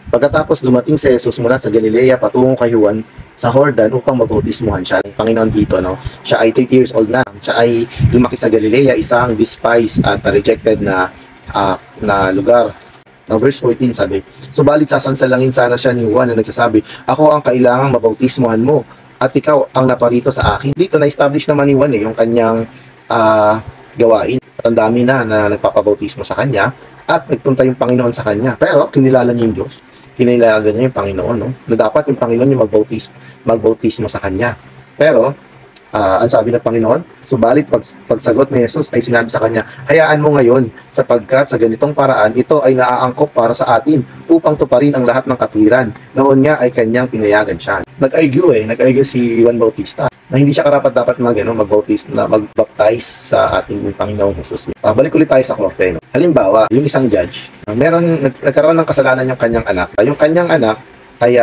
Pagkatapos dumating si Jesus mula sa Galilea patungo kay Juan sa Jordan upang mabautismuhan siya ng Panginoon dito, no? Siya ay 30 years old na. Siya ay lumaki sa Galilea, isang despised at rejected na lugar. Now, verse 14 sabi, subalit sasansalangin sana siya ni Juan na nagsasabi, ako ang kailangang mabautismuhan mo at ikaw ang naparito sa akin. Dito na-establish naman ni Juan yung kanyang gawain. At ang dami na nagpapabautismo sa kanya at nagpunta yung Panginoon sa kanya. Pero kinilala niya yung Diyos. Kinilala niya yung Panginoon, no? Na dapat yung Panginoon yung magbautismo sa kanya. Pero ang sabi ng Panginoon, subalit pagsagot ni Jesus ay sinabi sa kanya, hayaan mo ngayon sapagkat sa ganitong paraan ito ay naaangkop para sa atin upang tuparin ang lahat ng katwiran. Noon nga ay kanyang pinayagan siya. Nag-argue si Juan Bautista na hindi siya karapat-dapat mag-baptize sa ating Panginoong Jesus. Balik ulit tayo sa korte. No? Halimbawa, yung isang judge, nagkaroon ng kasalanan yung kanyang anak. Yung kanyang anak ay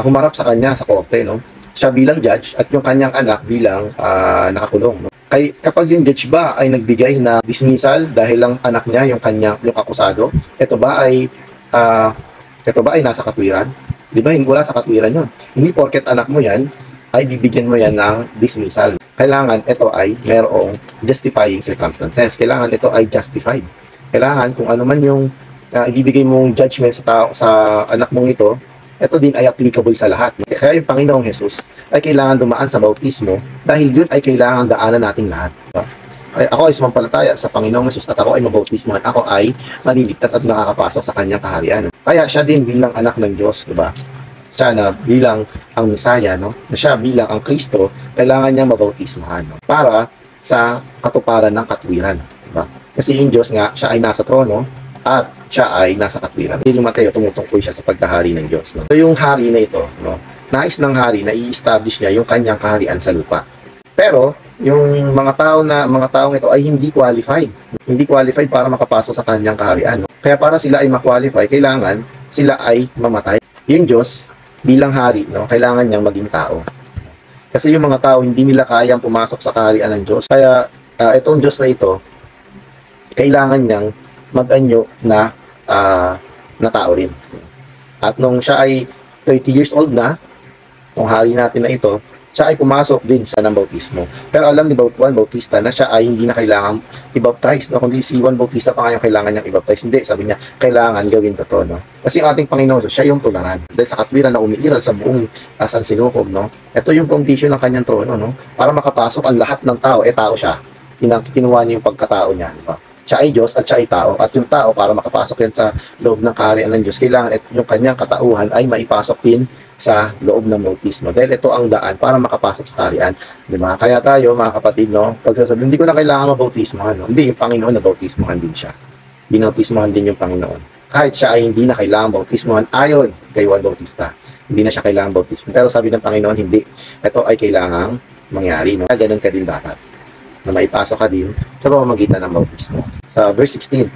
humarap sa kanya sa korte, no? Siya bilang judge at yung kanyang anak bilang nakakulong. No? Kapag yung judge ba ay nagbigay na dismissal dahil lang anak niya yung akusado, ito ba ay nasa katwiran? Di ba? Wala sa katwiran yun. Hindi porket anak mo yan, ay bibigyan mo yan ng dismissal. Kailangan ito ay merong justifying circumstances. Kailangan ito ay justified. Kailangan kung ano man yung ibibigay mong judgment sa anak mong ito din ay applicable sa lahat. Kaya yung Panginoong Jesus ay kailangan dumaan sa bautismo dahil yun ay kailangan daanan nating lahat. Diba? Ako ay sumampalataya sa Panginoong Jesus at ako ay mabautismo at ako ay maliligtas at nakakapasok sa kanyang kaharian. Kaya siya din bilang anak ng Diyos, diba? Siya na bilang ang Misaya, no? Na siya bilang ang Kristo, kailangan niya mabautismohan, no? Para sa katuparan ng katwiran. Diba? Kasi yung Diyos nga, siya ay nasa trono at siya ay nasa katwiran. Yung Mateo, tumutungkol siya sa pagkahari ng Diyos. No? So yung hari na ito, no? Nais ng hari na i-establish niya yung kanyang kaharian sa lupa. Pero yung mga taong ito ay hindi qualified. Hindi qualified para makapasok sa kanyang kaharian. No? Kaya para sila ay ma-qualify, kailangan sila ay mamatay. Yung Diyos bilang hari, no, kailangan niyang maging tao. Kasi yung mga tao hindi nila kayang pumasok sa kaharian ng Diyos. Kaya itong Diyos na ito, kailangan niyang mag-anyo na tao rin. At nung siya ay 30 years old na, nung hari natin na ito, siya ay pumasok din sa ng bautismo. Pero alam ni Juan Bautista na siya ay hindi na kailangan i-baptize, no? Kundi si Juan Bautista pa kaya kailangan niyang i-baptize. Hindi, sabi niya, kailangan gawin to, no? Kasi yung ating Panginoon, siya yung tularan. Dahil sa katwiran na umiiral sa buong sansinukob, no? Ito yung condition ng kanyang trono, no? Para makapasok ang lahat ng tao, tao siya. Kinuha niya yung pagkatao niya, di ba? Siya ay Diyos at siya ay tao. At yung tao, para makapasok yan sa loob ng kaharian ng Diyos, kailangan yung kanyang katauhan ay maipasok din sa loob ng bautismo. Dahil ito ang daan para makapasok sa kaharian. Diba? Kaya tayo, mga kapatid, no, pagsasabi, hindi ko na kailangan mabautismohan. No? Hindi, yung Panginoon na bautismohan din siya. Binautismohan din yung Panginoon. Kahit siya ay hindi na kailangan bautismohan, ayon kay Juan Bautista. Hindi na siya kailangan bautismo. Pero sabi ng Panginoon, hindi. Ito ay kailangang mangyari. No? Kaya ganun ka din dapat. Na maipasok ka din sa pamamagitan ng bautismo. Sa verse 16,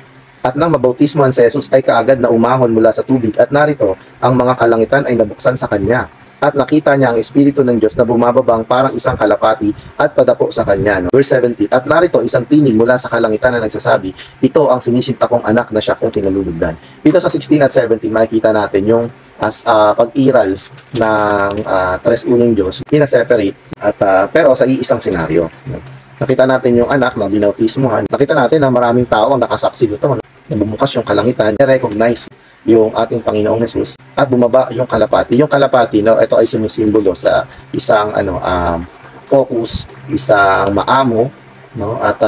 at nang mabautismohan si Jesus ay kaagad na umahon mula sa tubig at narito ang mga kalangitan ay nabuksan sa kanya. At nakita niya ang Espiritu ng Diyos na bumababang parang isang kalapati at padapo sa kanya. No? Verse 17, at narito isang tinig mula sa kalangitan na nagsasabi, ito ang sinisinta kong anak na siya kong kinalulugdan. Dito sa 16 at 17, makikita natin yung pag-iral ng tres unang Diyos, pina-separate, pero sa iisang senaryo. Nakita natin yung anak na binautismohan. Nakita natin na maraming tao ang nakasaksi dito. Bumukas yung kalangitan, recognize yung ating Panginoong Jesus at bumaba yung kalapati. Yung kalapati, no, ito ay sumisimbolo sa isang focus, isang maamo, no? At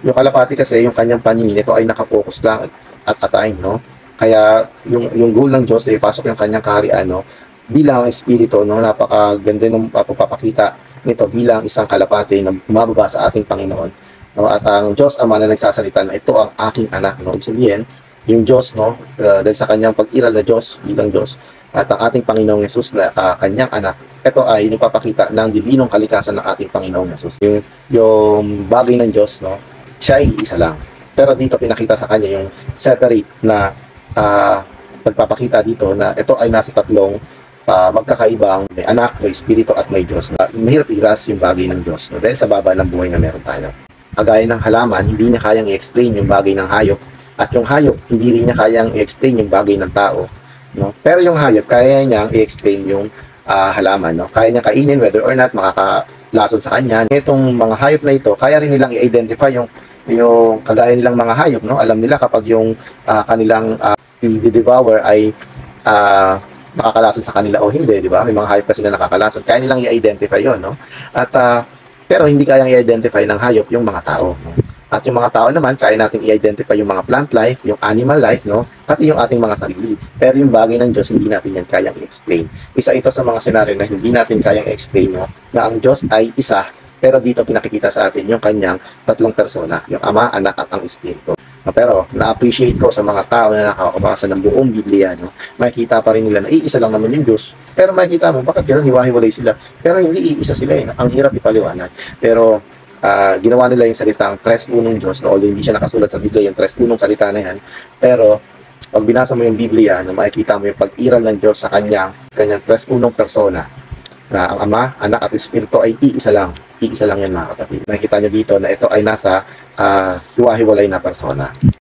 yung kalapati kasi yung kanyang paningin, ito ay nakapokus lang at time, no? Kaya yung goal ng Diyos ay ipasok yung kanyang kaharian, no? Bilang espiritu, no, napakaganda ng papakita nito bilang isang kalapati na bumababa sa ating Panginoon. No, at ang Diyos Ama na nagsasalita na ito ang aking anak, no? Ibig sabihin, yung Diyos, no, dahil sa kanyang pag-iral na Diyos bilang Diyos at ang ating Panginoong Jesus na kanyang anak, ito ay nagpapakita ng dibinong kalikasan ng ating Panginoong Jesus. Yung bagay ng Diyos, no, siya ay isa lang. Pero dito pinakita sa kanya yung separate na pagpapakita dito na ito ay nasa tatlong magkakaibang may anak, may espiritu at may Diyos. Mahirap i-grasp yung bagay ng Diyos, no? Dahil sa baba ng buhay na meron tayo. Kagaya ng halaman, hindi niya kayang i-explain yung bagay ng hayop. At yung hayop, hindi rin niya kayang i-explain yung bagay ng tao. no? Pero yung hayop, kaya niyang i-explain yung halaman, no? Kaya niyang kainin whether or not makakalason sa kanya. Itong mga hayop na ito, kaya rin nilang i-identify yung kagaya nilang mga hayop, no? Alam nila kapag yung kanilang i-devour ay nakakalason sa kanila o hindi, di ba? May mga hayop kasi na nakakalason. Kaya nilang i-identify yon, no? At pero hindi kayang i-identify ng hayop yung mga tao, no? At yung mga tao naman, kaya natin i-identify yung mga plant life, yung animal life, no? Pati yung ating mga sarili. Pero yung bagay ng Diyos, hindi natin yan kayang i-explain. Isa ito sa mga senaryo na hindi natin kayang i-explain, no? Na ang Diyos ay isa, pero dito pinakikita sa atin yung kanyang tatlong persona, yung Ama, Anak, at ang Espiritu. Pero na-appreciate ko sa mga tao na nakakabasa ng buong Biblia, no? Makikita pa rin nila na iisa lang naman yung Diyos. Pero makikita mo, bakit gano'n hiwa-hiwalay sila? Pero hindi iisa sila, eh. Ang hirap ipaliwanag. Pero ginawa nila yung salitang tres unong Diyos, no? Although hindi siya nakasulat sa Biblia yung tres unong salita na yan. Pero pag binasa mo yung Biblia, no, makikita mo yung pag-iral ng Diyos sa kanyang tres unong persona, na ang Ama, Anak at Espiritu ay iisa lang. Iisa lang yan, mga kapatid. Makikita nyo dito na ito ay nasa hiwa-hiwalay na persona.